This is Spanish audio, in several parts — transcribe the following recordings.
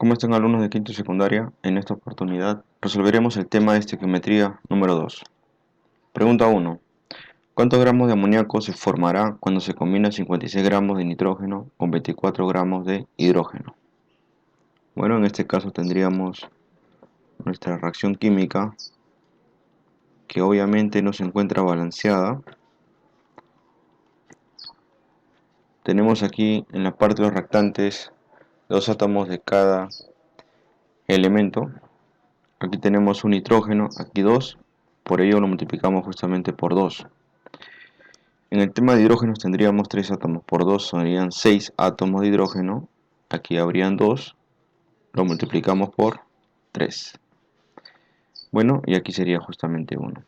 ¿Cómo están alumnos de quinto y secundaria? En esta oportunidad resolveremos el tema de estequiometría número 2. Pregunta 1. ¿Cuántos gramos de amoníaco se formará cuando se combina 56 gramos de nitrógeno con 24 gramos de hidrógeno? Bueno, en este caso tendríamos nuestra reacción química que obviamente no se encuentra balanceada. Tenemos aquí en la parte de los reactantes dos átomos de cada elemento. Aquí tenemos un nitrógeno, aquí dos, por ello lo multiplicamos justamente por 2. En el tema de hidrógenos tendríamos 3 átomos por 2, serían 6 átomos de hidrógeno. Aquí habrían 2, lo multiplicamos por 3. Bueno, y aquí sería justamente 1.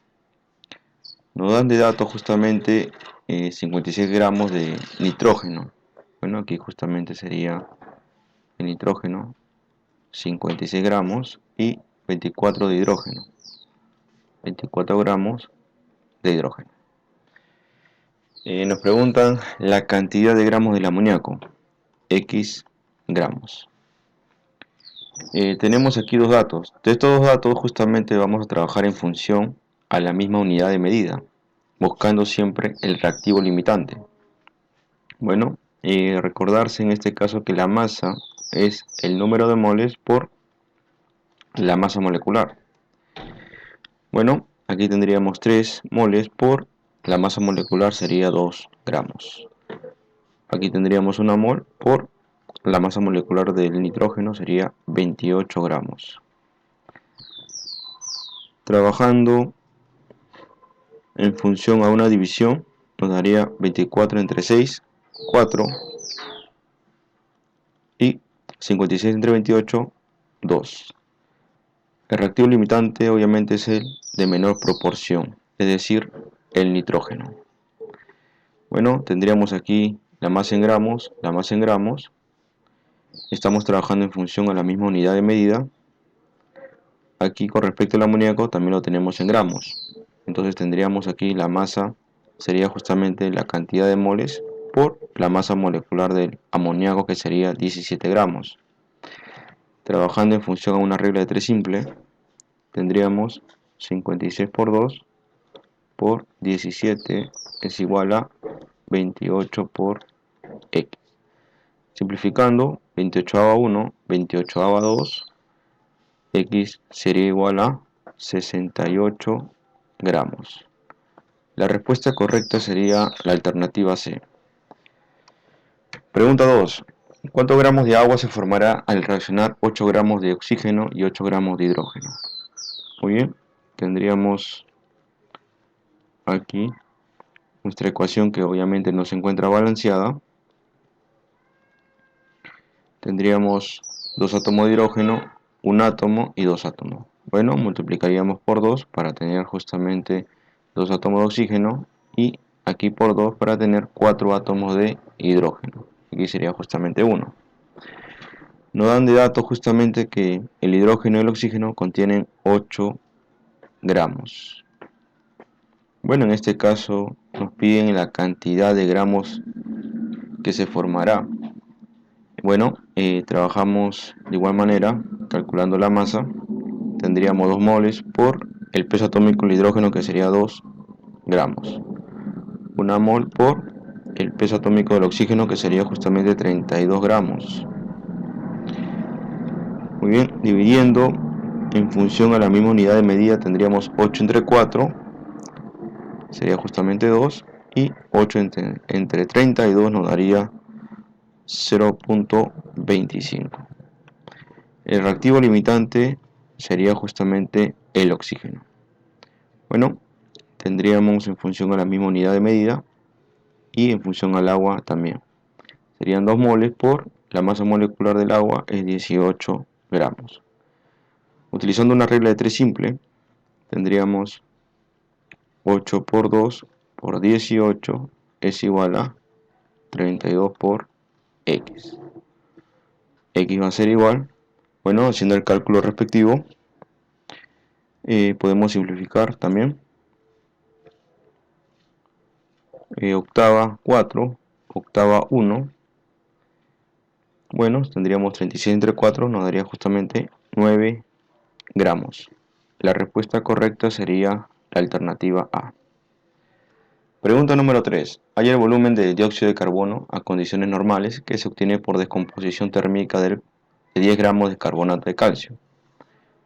Nos dan de datos justamente 56 gramos de nitrógeno. Bueno, aquí justamente sería el nitrógeno, 56 gramos y 24 de hidrógeno, 24 gramos de hidrógeno. Nos preguntan la cantidad de gramos del amoníaco, X gramos. Tenemos aquí dos datos. De estos dos datos justamente vamos a trabajar en función a la misma unidad de medida, buscando siempre el reactivo limitante. Bueno, recordarse en este caso que la masa es el número de moles por la masa molecular. Bueno, aquí tendríamos 3 moles por la masa molecular sería 2 gramos. Aquí tendríamos 1 mol por la masa molecular del nitrógeno sería 28 gramos. Trabajando en función a una división nos daría 24 entre 6, 4 y 56 entre 28, 2. El reactivo limitante obviamente es el de menor proporción, es decir, el nitrógeno. Bueno, tendríamos aquí la masa en gramos, estamos trabajando en función a la misma unidad de medida. Aquí con respecto al amoníaco también lo tenemos en gramos. Entonces tendríamos aquí la masa, sería justamente la cantidad de moles por la masa molecular del amoníaco que sería 17 gramos. Trabajando en función a una regla de 3 simple, tendríamos 56 por 2 por 17 es igual a 28 por X. Simplificando, 28 a 1, 28 a 2, X sería igual a 68 gramos. La respuesta correcta sería la alternativa C. Pregunta 2. ¿Cuántos gramos de agua se formará al reaccionar 8 gramos de oxígeno y 8 gramos de hidrógeno? Muy bien, tendríamos aquí nuestra ecuación que obviamente no se encuentra balanceada. Tendríamos 2 átomos de hidrógeno, 1 átomo y 2 átomos. Bueno, multiplicaríamos por 2 para tener justamente 2 átomos de oxígeno y aquí por 2 para tener 4 átomos de hidrógeno. Aquí sería justamente 1. Nos dan de datos justamente que el hidrógeno y el oxígeno contienen 8 gramos. Bueno, en este caso nos piden la cantidad de gramos que se formará. Bueno, trabajamos de igual manera, calculando la masa, tendríamos 2 moles por el peso atómico del hidrógeno que sería 2 gramos. 1 mol por el peso atómico del oxígeno que sería justamente 32 gramos. Muy bien, dividiendo en función a la misma unidad de medida tendríamos 8 entre 4, sería justamente 2, y 8 entre 32 nos daría 0.25. El reactivo limitante sería justamente el oxígeno. Bueno, tendríamos en función a la misma unidad de medida y en función al agua también. Serían 2 moles por la masa molecular del agua es 18 gramos. Utilizando una regla de 3 simple, tendríamos 8 por 2 por 18 es igual a 32 por X. X va a ser igual, bueno, haciendo el cálculo respectivo, podemos simplificar también. Octava 4, octava 1, Bueno, tendríamos 36 entre 4, nos daría justamente 9 gramos. La respuesta correcta sería la alternativa A. Pregunta número 3. Halla el volumen de dióxido de carbono a condiciones normales que se obtiene por descomposición térmica de 10 gramos de carbonato de calcio.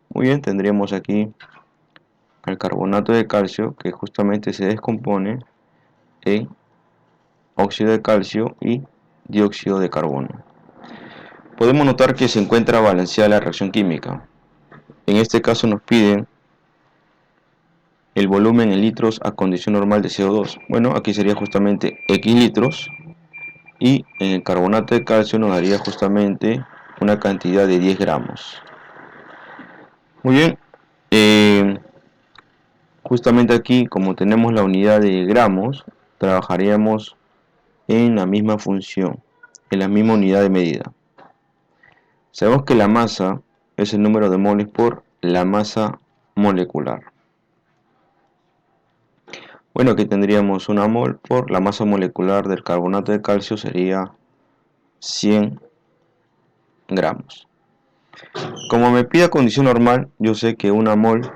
Muy bien, tendríamos aquí al carbonato de calcio que justamente se descompone en óxido de calcio y dióxido de carbono. Podemos notar que se encuentra balanceada la reacción química. En este caso nos piden el volumen en litros a condición normal de CO2. Bueno, aquí sería justamente X litros y en el carbonato de calcio nos daría justamente una cantidad de 10 gramos. Muy bien, justamente aquí como tenemos la unidad de gramos, trabajaríamos en la misma función, en la misma unidad de medida. Sabemos que la masa es el número de moles por la masa molecular. Bueno, aquí tendríamos una mol por la masa molecular del carbonato de calcio sería 100 gramos. Como me pide condición normal, yo sé que una mol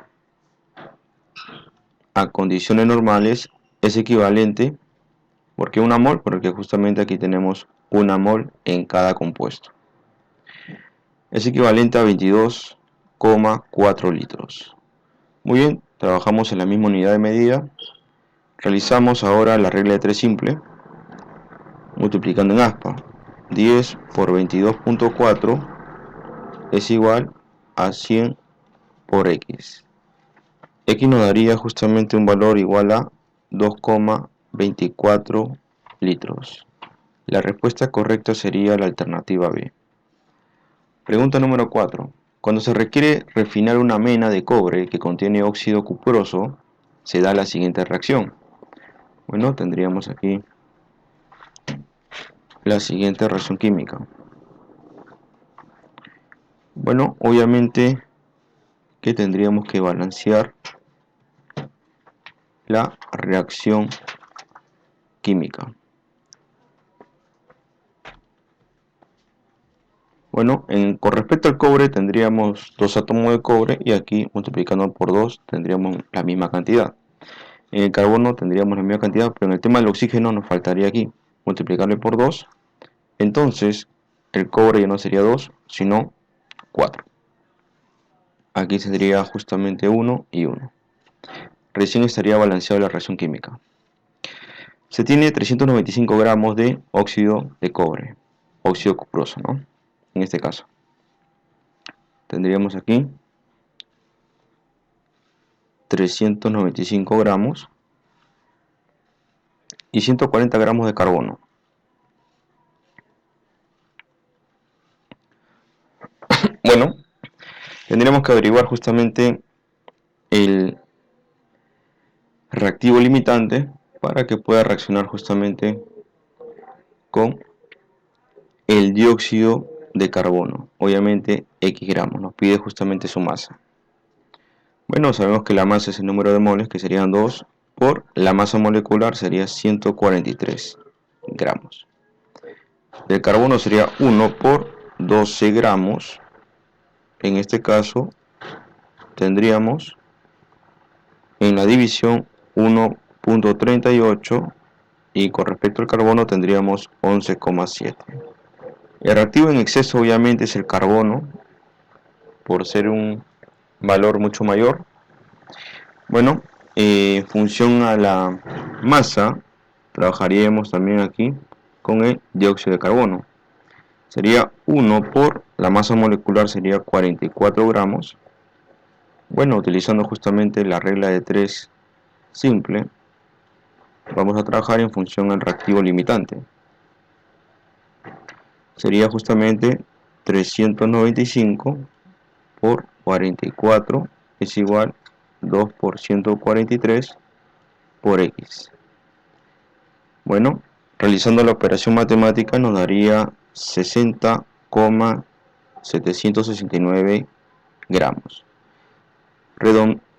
a condiciones normales es equivalente, ¿por qué una mol? Porque justamente aquí tenemos una mol en cada compuesto. Es equivalente a 22,4 litros. Muy bien, trabajamos en la misma unidad de medida. Realizamos ahora la regla de 3 simple, multiplicando en aspa. 10 por 22,4 es igual a 100 por X. X nos daría justamente un valor igual a 2,24 litros. La respuesta correcta sería la alternativa B. Pregunta número 4. Cuando se requiere refinar una mena de cobre que contiene óxido cuproso, se da la siguiente reacción. Bueno, tendríamos aquí la siguiente reacción química. Bueno, obviamente que tendríamos que balancear la reacción química. Bueno, con respecto al cobre tendríamos 2 átomos de cobre y aquí multiplicando por 2 tendríamos la misma cantidad. En el carbono tendríamos la misma cantidad, pero en el tema del oxígeno nos faltaría aquí multiplicarlo por 2. Entonces el cobre ya no sería 2, sino 4. Aquí sería justamente 1 y 1. Recién estaría balanceada la reacción química. Se tiene 395 gramos de óxido de cobre, óxido cuproso, ¿no? En este caso. Tendríamos aquí 395 gramos y 140 gramos de carbono. Bueno, tendríamos que averiguar justamente el reactivo limitante para que pueda reaccionar justamente con el dióxido de carbono. Obviamente X gramos, nos pide justamente su masa. Bueno, sabemos que la masa es el número de moles, que serían 2 por la masa molecular sería 143 gramos. Del carbono sería 1 por 12 gramos. En este caso tendríamos en la división 1,38 y con respecto al carbono tendríamos 11,7. El reactivo en exceso obviamente es el carbono, por ser un valor mucho mayor. Bueno, en función a la masa, trabajaríamos también aquí con el dióxido de carbono. Sería 1 por la masa molecular sería 44 gramos. Bueno, utilizando justamente la regla de 3 simple, vamos a trabajar en función al reactivo limitante. Sería justamente 395 por 44 es igual 2 por 143 por X. Bueno, realizando la operación matemática nos daría 60,769 gramos.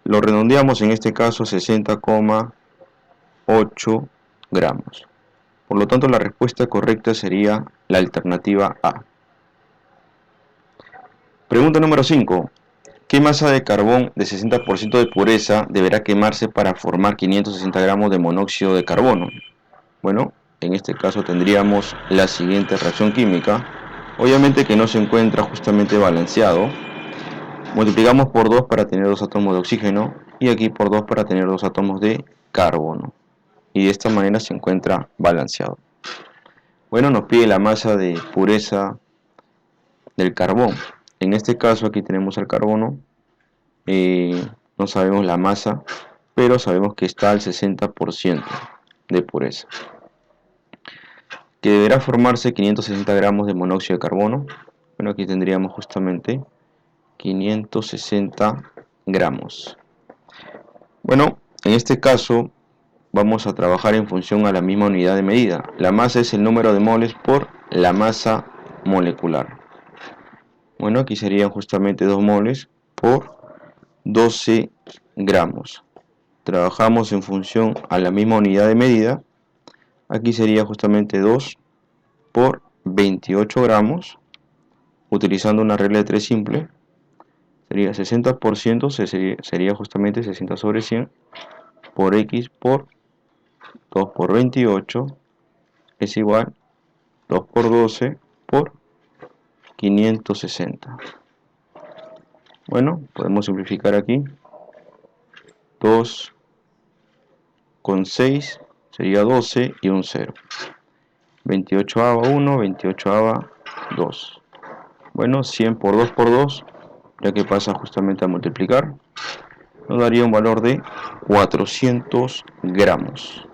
Lo redondeamos en este caso 60,8 gramos. Por lo tanto, la respuesta correcta sería la alternativa A. Pregunta número 5. ¿Qué masa de carbón de 60% de pureza deberá quemarse para formar 560 gramos de monóxido de carbono? Bueno, en este caso tendríamos la siguiente reacción química. Obviamente que no se encuentra justamente balanceado. Multiplicamos por 2 para tener 2 átomos de oxígeno y aquí por 2 para tener 2 átomos de carbono. Y de esta manera se encuentra balanceado. Bueno, nos pide la masa de pureza del carbón. En este caso aquí tenemos el carbono. No sabemos la masa, pero sabemos que está al 60% de pureza. Que deberá formarse 560 gramos de monóxido de carbono. Bueno, aquí tendríamos justamente 560 gramos. Bueno, en este caso vamos a trabajar en función a la misma unidad de medida. La masa es el número de moles por la masa molecular. Bueno, aquí serían justamente 2 moles por 12 gramos. Trabajamos en función a la misma unidad de medida. Aquí sería justamente 2 por 28 gramos. Utilizando una regla de 3 simple, sería 60%, sería justamente 60 sobre 100 por x por 2 por 28 es igual 2 por 12 por 560. Bueno, podemos simplificar aquí. 2 con 6 sería 12 y un 0. 28 1, 28 2. Bueno, 100 por 2, ya que pasa justamente a multiplicar, nos daría un valor de 400 gramos.